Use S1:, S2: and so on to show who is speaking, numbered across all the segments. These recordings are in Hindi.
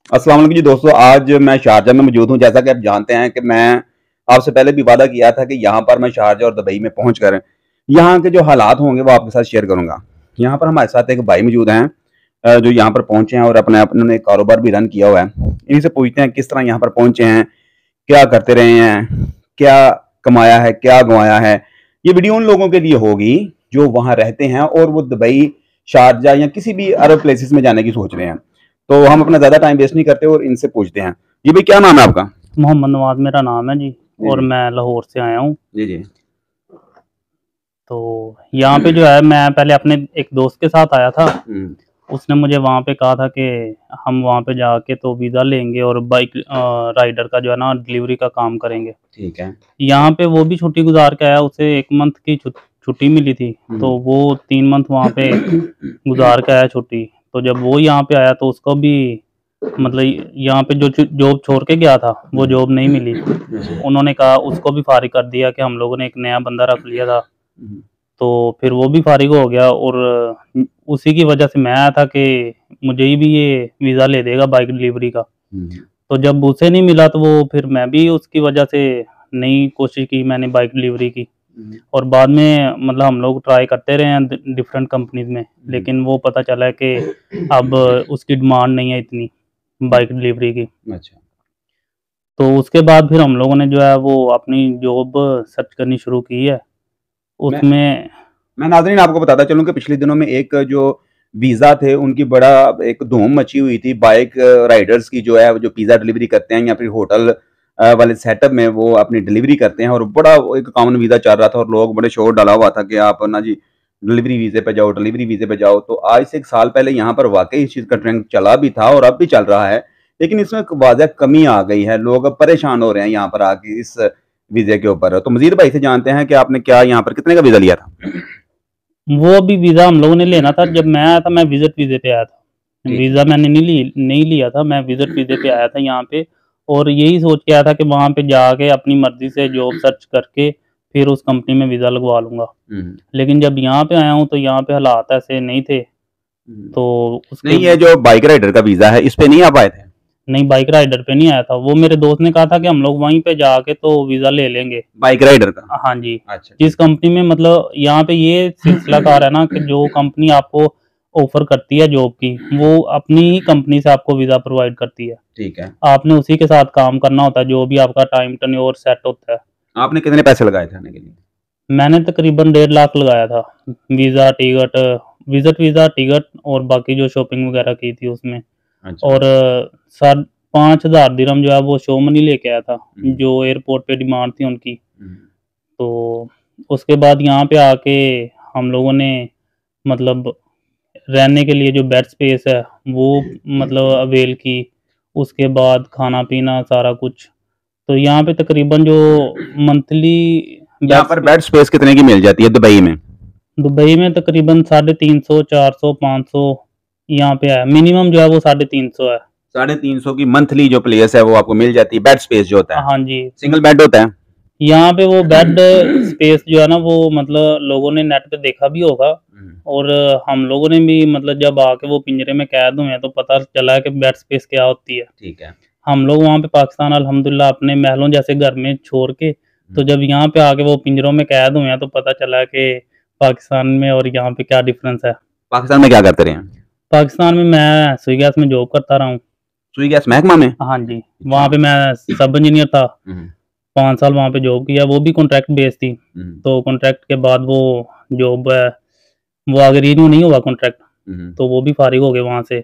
S1: अस्सलाम वालेकुम जी दोस्तों, आज मैं शारजा में मौजूद हूँ। जैसा कि आप जानते हैं कि मैं आपसे पहले भी वादा किया था कि यहाँ पर मैं शारजा और दुबई में पहुँचकर यहाँ के जो हालात होंगे वो आपके साथ शेयर करूँगा। यहाँ पर हमारे साथ एक भाई मौजूद हैं जो यहाँ पर पहुँचे हैं और अपने उन्होंने कारोबार भी रन किया हुआ है। इन्हीं से पूछते हैं किस तरह यहाँ पर पहुँचे हैं, क्या करते रहे हैं, क्या कमाया है, क्या गँवाया है। ये वीडियो उन लोगों के लिए होगी जो वहाँ रहते हैं और वो दुबई, शारजा या किसी भी अरब प्लेसेस में जाने की सोच रहे हैं। तो हम अपना ज़्यादा टाइम वेस्ट नहीं करते और इनसे पूछते हैं। ये भाई क्या नाम है आपका?
S2: मोहम्मद नवाज मेरा नाम है जी।
S1: जी
S2: और
S1: जी।
S2: मैं लाहौर से आया हूँ।
S1: जी जी।
S2: तो यहाँ पे जो है मैं पहले अपने एक दोस्त के साथ आया था।
S1: हम्म।
S2: उसने मुझे वहाँ पे कहा था कि हम वहाँ पे जाके तो वीज़ा लेंगे और बाइक राइडर का जो है ना डिलीवरी का काम करेंगे।
S1: ठीक है।
S2: यहाँ पे वो भी छुट्टी गुजार के आया, उसे 1 मंथ की छुट्टी मिली थी। तो वो 3 मंथ वहाँ पे गुजार के आया छुट्टी। तो जब वो यहाँ पे आया तो उसको भी मतलब यहाँ पे जो जॉब छोड़ के गया था वो जॉब नहीं मिली। उन्होंने कहा उसको भी फारिग कर दिया कि हम लोगों ने एक नया बंदा रख लिया था। तो फिर वो भी फारिग हो गया और उसी की वजह से मैं आया था कि मुझे भी ये वीज़ा ले देगा बाइक डिलीवरी का। तो जब उसे नहीं मिला तो वो फिर मैं भी उसकी वजह से नई कोशिश की, मैंने बाइक डिलीवरी की। और बाद में मतलब हम लोग ट्राई करते रहे हैं डिफरेंट कंपनीज में, लेकिन वो पता चला है कि अब उसकी डिमांड नहीं है इतनी बाइक डिलीवरी की।
S1: अच्छा।
S2: तो उसके बाद फिर हम लोगों ने जो है वो अपनी जॉब सर्च करनी शुरू की है
S1: मैं
S2: उसमें।
S1: मैं नाज़रीन आपको बताता चलूँ कि पिछले दिनों में एक जो वीज़ा थे उनकी बड़ा एक धूम मची हुई थी बाइक राइडर्स की, जो है जो पिज़्ज़ा डिलीवरी करते हैं या फिर होटल वाले सेटअप में वो अपनी डिलीवरी करते हैं, और बड़ा वो एक कॉमन वीज़ा चल रहा था और लोग बड़े शोर डाला हुआ था कि आप ना जी डिलीवरी वीज़े पे जाओ, डिलीवरी वीज़े पे जाओ। तो आज से 1 साल पहले यहाँ पर वाक़ई इस चीज़ का ट्रेंड चला भी था और अब भी चल रहा है। लेकिन इसमें एक वाज़ह कमी आ गई है, लोग अब परेशान हो रहे हैं यहाँ पर आके इस वीज़े के ऊपर। तो मज़ीद भाई से जानते हैं कि आपने क्या यहाँ पर कितने का वीज़ा लिया था?
S2: वो भी वीज़ा हम लोगों ने लेना था। जब मैं आया था मैं विजिट वीज़े पे आया था।
S1: ठीक है।
S2: वीज़ा मैंने नहीं लिया था, मैं विजिट वीज़े पे आया था यहाँ पे। और यही सोच के आया था कि वहाँ पे जाके अपनी मर्जी से जॉब सर्च करके फिर उस कंपनी में वीज़ा लगवा लूँगा।
S1: हुँ,
S2: लेकिन जब यहाँ पे आया हूँ तो यहाँ पे हालात ऐसे नहीं थे।
S1: हुँ।
S2: तो उसके
S1: नहीं, ये जो बाइक राइडर का वीज़ा है, इस पे नहीं आप आए थे?
S2: नहीं, बाइक राइडर पे नहीं आया था। वो मेरे दोस्त ने कहा था कि हम लोग वहीं पे जाके तो वीज़ा ले लेंगे।
S1: बाइक राइडर का?
S2: हाँ जी।
S1: अच्छा,
S2: जिस
S1: ठीक है।
S2: कंपनी में मतलब यहाँ पे ये सिलसिला कार है ना कि जो कंपनी आपको ऑफ़र करती है जॉब की, वो अपनी ही कंपनी से आपको वीज़ा प्रोवाइड करती है।
S1: ठीक है।
S2: आपने उसी के साथ काम करना होता है, जो भी आपका टाइम टेन्योर सेट होता है।
S1: आपने कितने पैसे लगाए थे आने के लिए?
S2: मैंने तकरीबन 1.5 लाख लगाया था। Visa, ticket, visit visa, ticket और बाकी जो शॉपिंग वगैरह की थी उसमें।
S1: अच्छा।
S2: और साढ़ 5,000 दिरहम जो है वो शो मनी लेके आया था,
S1: हुँ,
S2: जो एयरपोर्ट पे डिमांड थी उनकी।
S1: हुँ,
S2: तो उसके बाद यहाँ पे आके हम लोगों ने मतलब रहने के लिए जो बेड स्पेस है वो मतलब अवेल की। उसके बाद खाना-पीना सारा कुछ। तो यहाँ पे तकरीबन जो मंथली
S1: यहाँ
S2: बेड
S1: पर
S2: स्पे
S1: बेड स्पेस कितने की मिल जाती है दुबई में?
S2: दुबई में तकरीबन 350, 400, 500 यहाँ पे है। मिनिमम जो है वो 350 है।
S1: 350 की मंथली जो प्लेस है वो आपको मिल जाती है, बेड स्पेस जो होता है।
S2: हाँ जी।
S1: सिंगल बेड होता है?
S2: यहाँ पे वो बेड स्पेस जो है ना वो मतलब लोगों ने नेट पे देखा भी होगा।
S1: हुँ,
S2: और हम लोगों ने भी मतलब जब आके वो पिंजरे में कैद हुए हैं तो पता चला है कि बेड स्पेस क्या होती है।
S1: ठीक है।
S2: हम लोग वहाँ पे पाकिस्तान अल्हम्दुलिल्लाह अपने महलों जैसे घर में छोड़ के, तो
S1: हुँ।
S2: जब यहाँ पे आके वो पिंजरों में कैद हुए हैं तो पता चला कि पाकिस्तान में और यहाँ पे क्या डिफरेंस है।
S1: पाकिस्तान में क्या करते रहे हैं?
S2: पाकिस्तान में मैं स्विगी गैस में जॉब करता रहा हूँ।
S1: सुई गैस महकमा में?
S2: हाँ जी। वहाँ
S1: अच्छा।
S2: पे मैं सब इंजीनियर था।
S1: हुँ,
S2: 5 साल वहाँ पे जॉब किया, वो भी कॉन्ट्रैक्ट बेस थी।
S1: हुँ,
S2: तो कॉन्ट्रैक्ट के बाद वो जॉब है, वो आगे रिन्यू नहीं हुआ कॉन्ट्रैक्ट,
S1: हुँ,
S2: तो वो भी फारिग हो गए वहाँ से।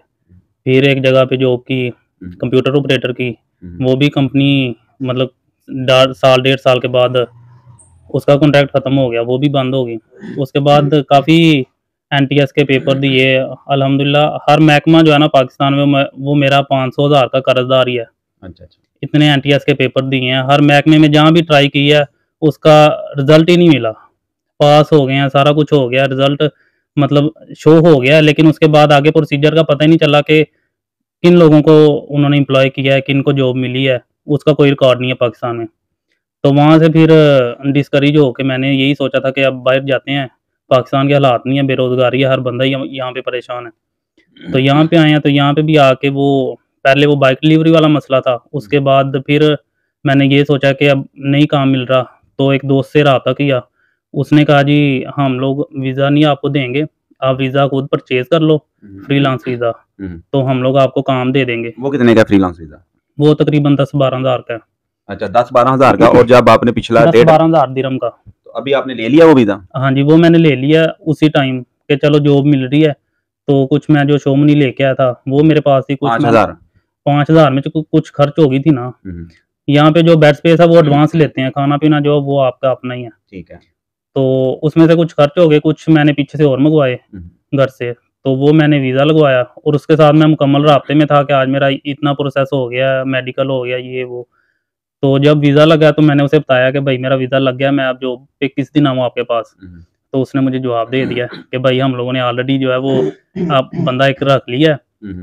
S2: फिर एक जगह पे जॉब की,
S1: हुँ,
S2: कंप्यूटर ऑपरेटर की।
S1: हुँ,
S2: वो भी कंपनी मतलब साल 1.5 साल के बाद उसका कॉन्ट्रैक्ट खत्म हो गया, वो भी बंद हो गई। उसके बाद काफ़ी एनटीएस के पेपर दिए। अल्हम्दुलिल्लाह हर महकमा जो है ना पाकिस्तान में वो मेरा 500,000 का कर्जदार ही है।
S1: अच्छा, अच्छा।
S2: इतने एनटीएस के पेपर दिए हैं, हर महकमे में जहाँ भी ट्राई की है उसका रिजल्ट ही नहीं मिला। पास हो गए हैं, सारा कुछ हो गया, रिजल्ट मतलब शो हो गया, लेकिन उसके बाद आगे प्रोसीजर का पता ही नहीं चला कि किन लोगों को उन्होंने एम्प्लॉय किया है, किन को जॉब मिली है, उसका कोई रिकॉर्ड नहीं है पाकिस्तान में। तो वहाँ से फिर डिस्करेज होके मैंने यही सोचा था कि अब बाहर जाते हैं, पाकिस्तान के हालात नहीं है, बेरोज़गारी है, हर बंदा यहाँ यहाँ पे परेशान है। तो यहाँ पे आए हैं, तो यहाँ पे भी आके वो पहले वो बाइक डिलीवरी वाला मसला था, उसके बाद फिर मैंने ये सोचा कि अब नहीं काम मिल रहा, तो एक दोस्त से रब्ता किया। उसने कहा जी हम लोग वीज़ा नहीं आपको देंगे, आप वीज़ा खुद परचेज़ कर लो, फ्रीलांस वीज़ा, तो हम लोग आपको काम दे देंगे।
S1: वो कितने का फ्रीलांस वीज़ा?
S2: वो तकरीबन 10-12 हज़ार का है।
S1: अच्छा, 10-12 हज़ार का। और जब आपने पिछला
S2: 10-12 हज़ार दिरहम का।
S1: तो अभी आपने ले लिया वो वीज़ा?
S2: हाँ जी, वो मैंने ले लिया उसी टाइम कि चलो जॉब मिल रही है, तो कुछ मैं जो शो मनी लेके आया था, वो मेरे पास ही, कुछ
S1: 5,000?
S2: 5,000 में कुछ खर्च हो गई थी ना। यहाँ पे जो बेड स्पेस है वो एडवांस लेते हैं, खाना-पीना जो वो आपका अपना ही है।
S1: ठीक है।
S2: तो उसमें से कुछ खर्च हो गए, कुछ मैंने पीछे से और मँगवाए घर से, तो वो मैंने वीज़ा लगवाया और उसके साथ मैं मुकम्मल राब्ते में था कि आज मेरा इतना प्रोसेस हो गया है, मेडिकल हो गया, ये वो। तो जब वीज़ा लगा तो मैंने उसे बताया कि भाई मेरा वीज़ा लग गया, मैं अब जॉब पे किस दिन आऊँ आपके पास? तो उसने मुझे जवाब दे दिया कि भाई हम लोगों ने ऑलरेडी जो है वो आप बंदा एक रख लिया है,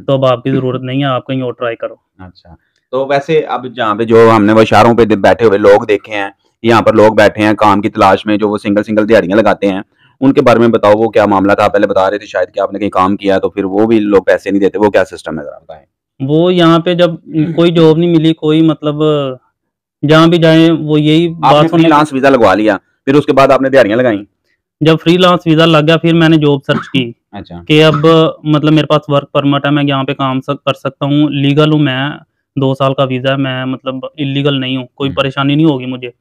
S2: तो अब आपकी ज़रूरत नहीं है, आप कहीं और ट्राई करो।
S1: अच्छा, तो वैसे अब जहाँ पे जो हमने वो शहरों पे बैठे हुए लोग देखे हैं, यहाँ पर लोग बैठे हैं काम की तलाश में, जो वो सिंगल-सिंगल दिहाड़ियाँ लगाते हैं, उनके बारे में बताओ, वो क्या मामला था? आप पहले बता रहे थे शायद कि आपने कहीं काम किया तो फिर वो भी लोग पैसे नहीं देते, वो क्या सिस्टम है ज़रा बताएँ?
S2: वो यहाँ पे जब कोई जॉब नहीं मिली, कोई मतलब जहाँ भी जाएँ वो यही
S1: आपने
S2: बात सुनने।
S1: फ्रीलांस वीज़ा लगवा लिया, फिर उसके बाद आपने दिहाड़ियाँ लगाई?
S2: जब फ्रीलांस वीज़ा लग गया फिर मैंने जॉब सर्च की
S1: अच्छा।
S2: कि अब मतलब मेरे पास वर्क परमिट है, मैं यहाँ पे काम कर सकता हूँ, लीगल हूँ मैं, 2 साल का वीज़ा है, मैं मतलब इल्लीगल नहीं हूँ, कोई परेशानी नहीं होगी मुझे।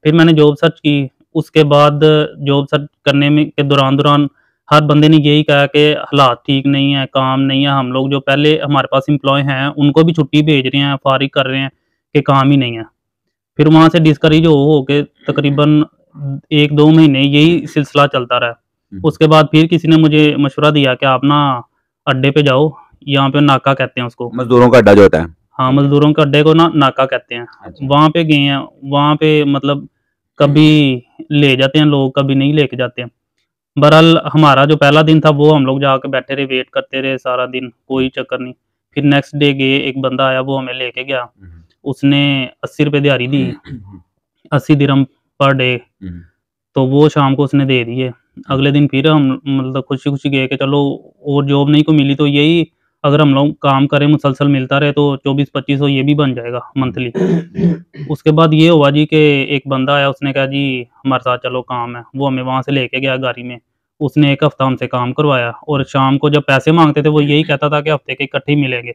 S2: फिर मैंने जॉब सर्च की, उसके बाद जॉब सर्च करने में के दौरान हर बंदे ने यही कहा कि हालात ठीक नहीं है, काम नहीं है, हम लोग जो पहले हमारे पास एम्प्लॉय हैं, उनको भी छुट्टी भेज रहे हैं, फारिग कर रहे हैं कि काम ही नहीं है। फिर वहाँ से डिस्करेज हो के तकरीबन 1-2 महीने यही सिलसिला चलता रहा। उसके बाद फिर किसी ने मुझे मशवरा दिया कि आप ना अड्डे पे जाओ, यहाँ पे नाका कहते हैं उसको।
S1: मज़दूरों का अड्डा जो होता है।
S2: हाँ, मज़दूरों के अड्डे को ना नाका कहते हैं।
S1: अच्छा।
S2: वहाँ पे गए हैं, वहाँ पे मतलब कभी ले जाते हैं लोग, कभी नहीं लेके जाते हैं। बहरहाल हमारा जो पहला दिन था वो हम लोग जाके बैठे रहे, वेट करते रहे सारा दिन, कोई चक्कर नहीं। फिर नेक्स्ट डे गए, एक बंदा आया, वो हमें लेके गया। उसने 80 रुपए दिहाड़ी दी, 80 दिरहम पर डे, तो वो शाम को उसने दे दिए। अगले दिन फिर हम मतलब खुशी-खुशी गए कि चलो और जॉब नहीं को मिली तो यही अगर हम लोग काम करें, मुसलसल मिलता रहे तो 24-2500 ये भी बन जाएगा मंथली। उसके बाद ये हुआ जी कि एक बंदा आया, उसने कहा जी हमारे साथ चलो काम है। वो हमें वहाँ से लेके गया गाड़ी में। उसने 1 हफ्ता हमसे काम करवाया और शाम को जब पैसे माँगते थे वो यही कहता था कि हफ्ते के इकट्ठे ही मिलेंगे।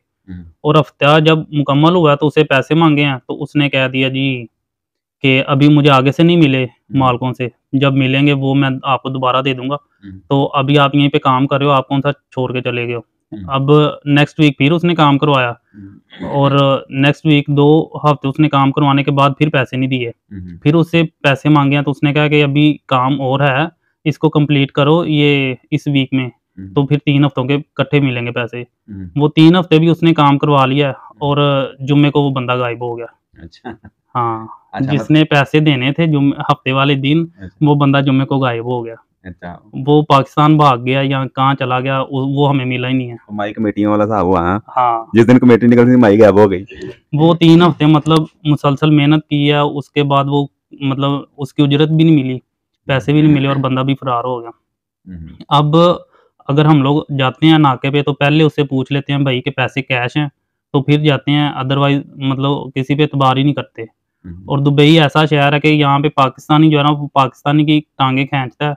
S2: और हफ्ता जब मुकम्मल हुआ तो उसे पैसे माँगे हैं, तो उसने कह दिया जी कि अभी मुझे आगे से नहीं मिले मालिकों से, जब मिलेंगे वो मैं आपको दोबारा दे दूँगा। तो अभी आप यहीं पे काम कर रहे हो, आप कौन-सा छोड़ के चले गए हो? अब नेक्स्ट वीक फिर उसने काम करवाया और नेक्स्ट वीक 2 हफ्ते उसने काम करवाने के बाद फिर पैसे नहीं दिए। फिर उससे पैसे माँगे हैं तो उसने कहा कि अभी काम और है, इसको कंप्लीट करो ये इस वीक में, तो फिर 3 हफ्तों के इकट्ठे मिलेंगे पैसे। वो 3 हफ्ते भी उसने काम करवा लिया और जुम्मे को वो बंदा गायब हो गया।
S1: अच्छा।
S2: हाँ,
S1: अच्छा,
S2: जिसने पैसे देने थे हफ्ते वाले दिन, वो बंदा जुम्मे को गायब हो गया।
S1: अच्छा।
S2: वो पाकिस्तान भाग गया या कहाँ चला गया, वो हमें मिला ही नहीं है।
S1: हमारी कमेटियों वाला साहब हुआ। हाँ।
S2: हाँ,
S1: जिस दिन कमेटी निकलती थी हमारी गायब हो गई।
S2: वो 3 हफ्ते मतलब मुसलसल मेहनत की है, उसके बाद वो मतलब उसकी उजरत भी नहीं मिली, पैसे भी नहीं मिले और बंदा भी फरार हो गया। अब अगर हम लोग जाते हैं नाके पे तो पहले उससे पूछ लेते हैं भाई के पैसे कैश हैं, तो फिर जाते हैं, अदरवाइज़ मतलब किसी पे एतबार ही नहीं करते। और दुबई ऐसा शहर है कि यहाँ पे पाकिस्तानी जो है ना, वो पाकिस्तानी की टाँगें खींचता है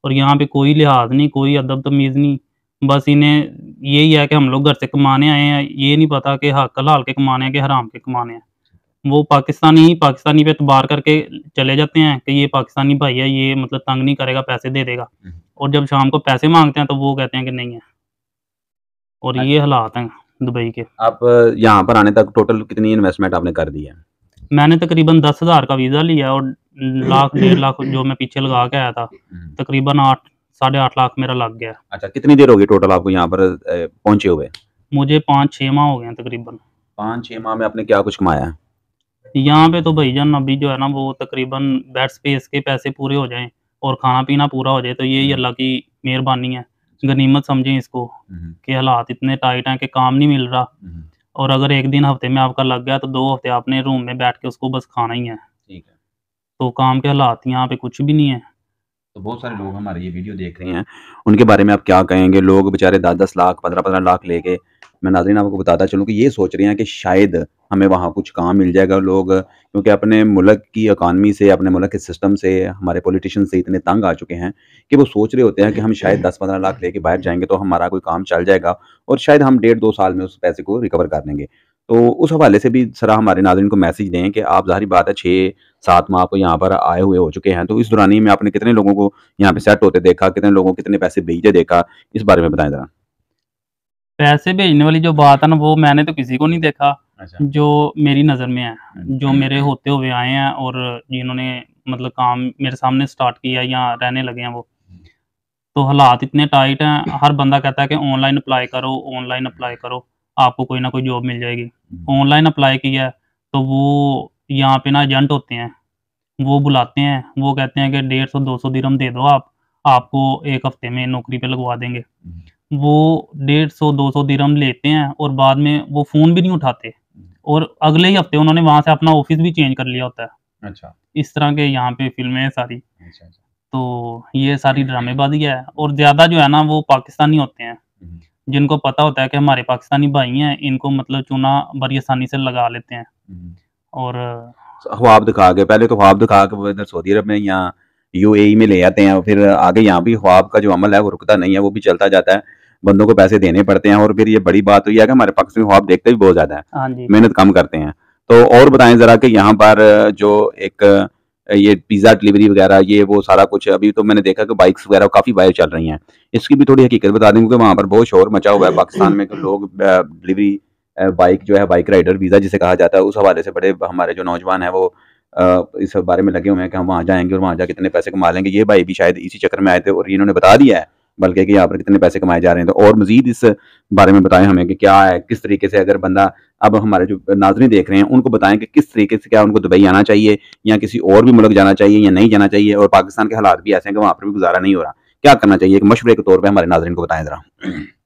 S2: और यहाँ पे कोई लिहाज़ नहीं, कोई अदब-तमीज़ नहीं। बस इन्हें यही है कि हम लोग घर से कमाने आए हैं, ये नहीं पता कि हलाल के कमाने हैं कि हराम के कमाने हैं। वो पाकिस्तानी पे एतबार करके चले जाते हैं कि ये पाकिस्तानी भाई है, ये मतलब तंग नहीं करेगा, पैसे दे देगा। और जब शाम को पैसे माँगते हैं तो वो कहते हैं कि नहीं है। और ये हालात हैं दुबई के।
S1: आप यहाँ पर आने तक टोटल कितनी इन्वेस्टमेंट आपने कर दी है?
S2: मैंने तकरीबन 10,000 का वीज़ा लिया और लाख 1.5 लाख जो मैं पीछे लगा के आया था, तकरीबन 8 साढ़े 8 लाख मेरा लग गया।
S1: अच्छा, कितनी देर हो गई टोटल आपको यहाँ पर पहुँचे हुए?
S2: मुझे 5-6 माह हो गए हैं तकरीबन।
S1: 5-6 माह में आपने क्या कुछ कमाया है?
S2: यहाँ पे तो भाईजान अभी जो है ना वो तकरीबन बेड स्पेस के पैसे पूरे हो जाएँ और खाना-पीना पूरा हो जाए तो यही अल्लाह की मेहरबानी है। गनीमत समझें इसको कि हालात इतने टाइट हैं कि काम नहीं मिल रहा और अगर 1 दिन हफ्ते में आपका लग गया तो 2 हफ्ते आपने रूम में बैठ के उसको बस खाना ही है।
S1: ठीक है।
S2: तो काम के हालात यहाँ पे कुछ भी नहीं है।
S1: तो बहुत सारे लोग हमारे ये वीडियो देख रहे हैं, उनके बारे में आप क्या कहेंगे? लोग बेचारे 10-10 लाख, 15-15 लाख लेके मैं नाज़रीन आपको बताता चलूँ कि ये सोच रहे हैं कि शायद हमें वहाँ कुछ काम मिल जाएगा। लोग क्योंकि अपने मुल्क की इकॉनमी से, अपने मुल्क के सिस्टम से, हमारे पॉलिटिशियन से इतने तंग आ चुके हैं कि वो सोच रहे होते हैं कि हम शायद 10-15 लाख लेके बाहर जाएँगे तो हमारा कोई काम चल जाएगा और शायद हम डेढ़ 2 साल में उस पैसे को रिकवर कर लेंगे। तो उस हवाले से भी ज़रा हमारे नाज़रीन को मैसेज दें कि आप ज़ाहिर बात है 6-7 माह को यहाँ पर आए हुए हो चुके हैं, तो इस दौरानिए में आपने कितने लोगों को यहाँ पे सेट होते देखा, कितने लोगों को कितने पैसे भेजते देखा? इस बारे में बताएँ ज़रा।
S2: पैसे भेजने वाली जो बात है ना, वो मैंने तो किसी को नहीं देखा,
S1: अच्छा।
S2: जो मेरी नज़र में है। जो
S1: हुँ।
S2: मेरे होते हुए आए हैं और जिन्होंने मतलब काम मेरे सामने स्टार्ट किया या रहने लगे हैं वो। तो हालात इतने टाइट हैं, हर बंदा कहता है कि ऑनलाइन अप्लाई करो, आपको कोई ना कोई जॉब मिल जाएगी। ऑनलाइन अप्लाई किया है, तो वो यहाँ पे ना एजेंट होते हैं, वो बुलाते हैं, वो कहते हैं कि 150 200 दिरहम दे दो आप, आपको 1 हफ्ते में नौकरी पे लगवा देंगे। वो 150 200 दिरहम लेते हैं और बाद में वो फ़ोन भी नहीं उठाते और अगले ही हफ्ते उन्होंने वहाँ से अपना ऑफ़िस भी चेंज कर लिया होता है।
S1: अच्छा।
S2: इस तरह के यहाँ पे फ़िल्में हैं सारी।
S1: अच्छा, अच्छा।
S2: तो ये सारी ड्रामेबाज़ी है और ज़्यादा जो है ना वो पाकिस्तानी होते हैं,
S1: हुँ,
S2: जिनको पता होता है कि हमारे पाकिस्तानी भाई हैं, इनको मतलब चूना बड़ी आसानी से लगा लेते हैं
S1: हुँ।
S2: और
S1: ख्वाब दिखा के पहले तो ख्वाब दिखा के वो इधर सऊदी अरब में या यूएई में ले आते हैं, फिर आगे यहाँ भी ख्वाब का जो अमल है वो रुकता नहीं है, वो भी चलता जाता है। बंदों को पैसे देने पड़ते हैं और फिर ये बड़ी बात तो ये है कि हमारे पाकिस्तानी ख्वाब देखते भी बहुत ज़्यादा हैं,
S2: हाँ जी।
S1: मेहनत कम करते हैं। तो और बताएँ ज़रा कि यहाँ पर जो एक ये पिज़्ज़ा डिलीवरी वगैरह ये वो सारा कुछ अभी तो मैंने देखा कि बाइक्स वगैरह काफ़ी वायरल चल रही हैं। इसकी भी थोड़ी हकीकत बता दें क्योंकि वहाँ पर बहुत शोर मचा हुआ है पाकिस्तान में कि लोग डिलीवरी बाइक जो है बाइक राइडर वीज़ा जिसे कहा जाता है उस हवाले से बड़े हमारे जो नौजवान हैं वो इस बारे में लगे हुए हैं कि हम वहाँ जाएँगे और वहाँ जाके कितने पैसे कमा लेंगे। ये भाई भी शायद इसी चक्कर में आए थे और इन्होंने बता दिया है बल्कि कि यहाँ पर कितने पैसे कमाए जा रहे हैं। तो और मज़ीद इस बारे में बताएँ हमें कि क्या है, किस तरीके से अगर बंदा अब हमारे जो नाज़रीन देख रहे हैं उनको बताएँ कि किस तरीके से क्या उनको दुबई आना चाहिए या किसी और भी मुल्क जाना चाहिए या नहीं जाना चाहिए? और पाकिस्तान के हालात भी ऐसे हैं कि वहाँ पर भी गुज़ारा नहीं हो रहा। क्या करना चाहिए? एक मशवरे के तौर पे हमारे नाज़रीन को बताएँ ज़रा।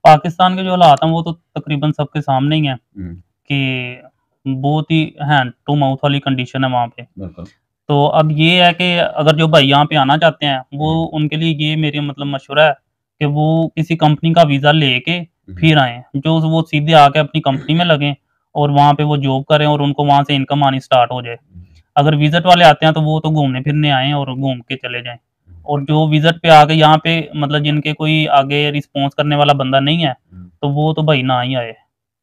S2: पाकिस्तान के जो हालात हैं वो तो तकरीबन सबके सामने ही हैं
S1: हुँ,
S2: कि बहुत ही हैंड टू माउथ वाली कंडीशन है वहाँ पे।
S1: बिल्कुल।
S2: तो अब ये है कि अगर जो भाई यहाँ पे आना चाहते हैं, वो
S1: हुँ,
S2: उनके लिए ये मेरी मतलब मशवरा है कि वो किसी कंपनी का वीज़ा लेके
S1: हुँ,
S2: फिर आएँ। जो वो सीधे आके अपनी कंपनी में लगें और वहाँ पे वो जॉब करें और उनको वहाँ से इनकम आनी स्टार्ट हो जाए। अगर विज़िट वाले आते हैं तो वो तो घूमने-फिरने आए हैं और घूम के चले जाएँ। और जो विज़िट पे आके यहाँ पे मतलब जिनके कोई आगे रिस्पॉन्स करने वाला बंदा नहीं है,
S1: हुँ,
S2: तो वो तो भाई ना ही आए।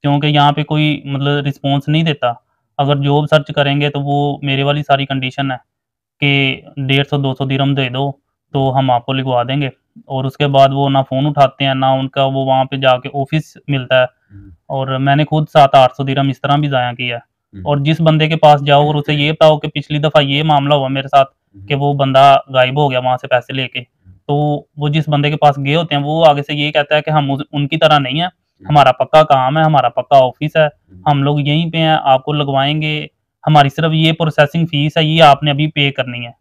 S2: क्योंकि यहाँ पे कोई मतलब रिस्पॉन्स नहीं देता। अगर जॉब सर्च करेंगे तो वो मेरे वाली सारी कंडीशन है कि 150 200 दिरहम दे दो, तो हम आपको लिखवा देंगे। और उसके बाद वो ना फ़ोन उठाते हैं, ना उनका वो वहाँ पे जाके ऑफ़िस मिलता है।
S1: हुँ,
S2: और मैंने खुद 700-800 दिरहम इस तरह भी ज़ाया किया है।
S1: हुँ,
S2: और जिस बंदे के पास जाओ और उसे ये बताओ कि पिछली दफ़ा ये मामला हुआ मेरे साथ
S1: हुँ,
S2: कि वो बंदा गायब हो गया वहाँ से पैसे लेके। तो वो जिस बंदे के पास गए होते हैं, वो आगे से ये कहता है कि हम उस उनकी तरह नहीं हैं,
S1: हुँ,
S2: हमारा पक्का काम है, हमारा पक्का ऑफ़िस है,
S1: हुँ।
S2: हम लोग यहीं पे हैं, आपको लगवाएँगे, हमारी सिर्फ़ ये प्रोसेसिंग फ़ीस है, ये आपने अभी पे करनी है।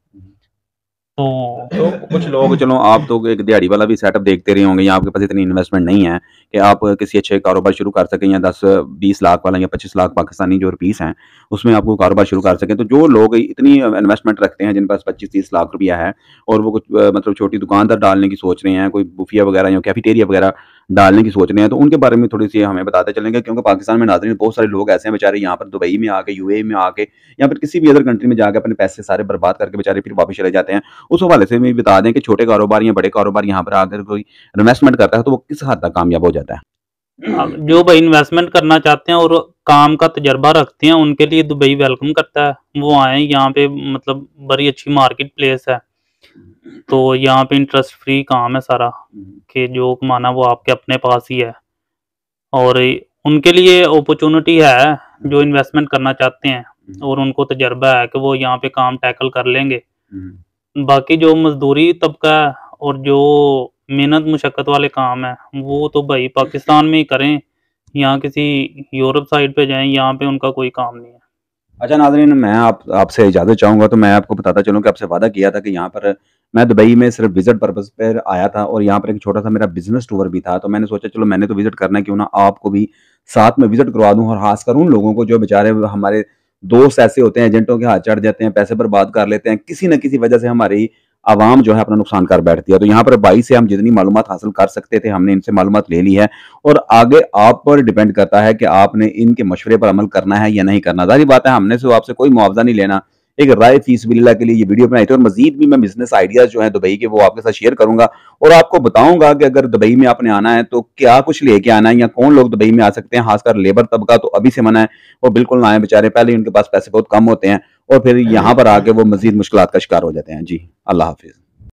S2: तो
S1: तो कुछ लोग चलो आप तो एक दिहाड़ी वाला भी सेटअप देखते रहे होंगे या आपके पास इतनी इन्वेस्टमेंट नहीं है कि आप किसी अच्छे कारोबार शुरू कर सकें या 10-20 लाख वाला या 25 लाख पाकिस्तानी जो रुपीस हैं उसमें आपको कारोबार शुरू कर सकें। तो जो लोग इतनी इन्वेस्टमेंट रखते हैं जिन पास 25-30 लाख रुपया है और वो कुछ मतलब छोटी दुकानदार डालने की सोच रहे हैं, कोई बुफिया वगैरह या कैफेटेरिया वगैरह डालने की सोच रहे हैं, तो उनके बारे में थोड़ी-सी हमें बताते चलेंगे क्योंकि पाकिस्तान में नाज़रीन बहुत सारे लोग ऐसे हैं बेचारे यहाँ पर दुबई में आके, यूएई में आके या फिर किसी भी अदर कंट्री में जाके अपने पैसे सारे बर्बाद करके बेचारे फिर वापस चले जाते हैं। उस हवाले से भी बता दें कि छोटे कारोबार या बड़े कारोबार यहाँ पर आकर कोई इन्वेस्टमेंट करता है तो वो किस हद तक कामयाब हो जाता है?
S2: जो भाई इन्वेस्टमेंट करना चाहते हैं और काम का तजुर्बा रखते हैं, उनके लिए दुबई वेलकम करता है। वो आएँ यहाँ पे मतलब बड़ी अच्छी मार्केट प्लेस है। तो यहाँ पे इंटरेस्ट फ्री काम है सारा कि जो कमाना वो आपके अपने पास ही है। और उनके लिए अपॉर्चुनिटी है, जो इन्वेस्टमेंट करना चाहते हैं और उनको तजुर्बा है कि वो यहाँ पे काम टैकल कर लेंगे। बाकी जो मज़दूरी तबका है और जो मेहनत मुशक्क़त वाले काम हैं, वो तो भाई पाकिस्तान में ही करें, यहाँ किसी यूरोप साइड पे जाएँ, यहाँ पे उनका कोई काम नहीं है।
S1: अच्छा नाज़रीन मैं आपसे इजाज़त चाहूँगा तो मैं आपको बताता चलूँ कि आपसे वादा किया था कि यहाँ पर मैं दुबई में सिर्फ़ विज़िट पर्पज़ पर आया था और यहाँ पर एक छोटा-सा मेरा बिज़नेस टूर भी था। तो मैंने सोचा चलो मैंने तो विज़िट करना है क्यों ना आपको भी साथ में विज़िट करवा दूँ और ख़ासकर उन लोगों को जो बेचारे हमारे दोस्त ऐसे होते हैं एजेंटों के हाथ चढ़ जाते हैं, पैसे बर्बाद कर लेते हैं, किसी न किसी वजह से हमारी आवाम जो है अपना नुकसान कर बैठती है। तो यहाँ पर भाई से हम जितनी मालूमात हासिल कर सकते थे हमने इनसे मालूमात ले ली है, और आगे आप पर डिपेंड करता है कि आपने इनके मशवरे पर अमल करना है या नहीं करना। ज़ाहिर बात है हमने तो आपसे कोई मुआवजा नहीं लेना, एक राय फी सबिलिल्लाह के लिए ये वीडियो बनाई थी, और मजीद भी मैं बिजनेस आइडियाज जो है दुबई के वो आपके साथ शेयर करूंगा, और आपको बताऊंगा कि अगर दुबई में आपने आना है तो क्या कुछ लेके आना है, या कौन लोग दुबई में आ सकते हैं। खासकर लेबर तबका तो अभी से मना है, वो बिल्कुल ना आए बेचारे, पहले ही उनके पास पैसे बहुत कम होते हैं और फिर यहाँ पर आके वो मजीद मुश्किलात का शिकार हो जाते हैं। जी, अल्लाह हाफिज।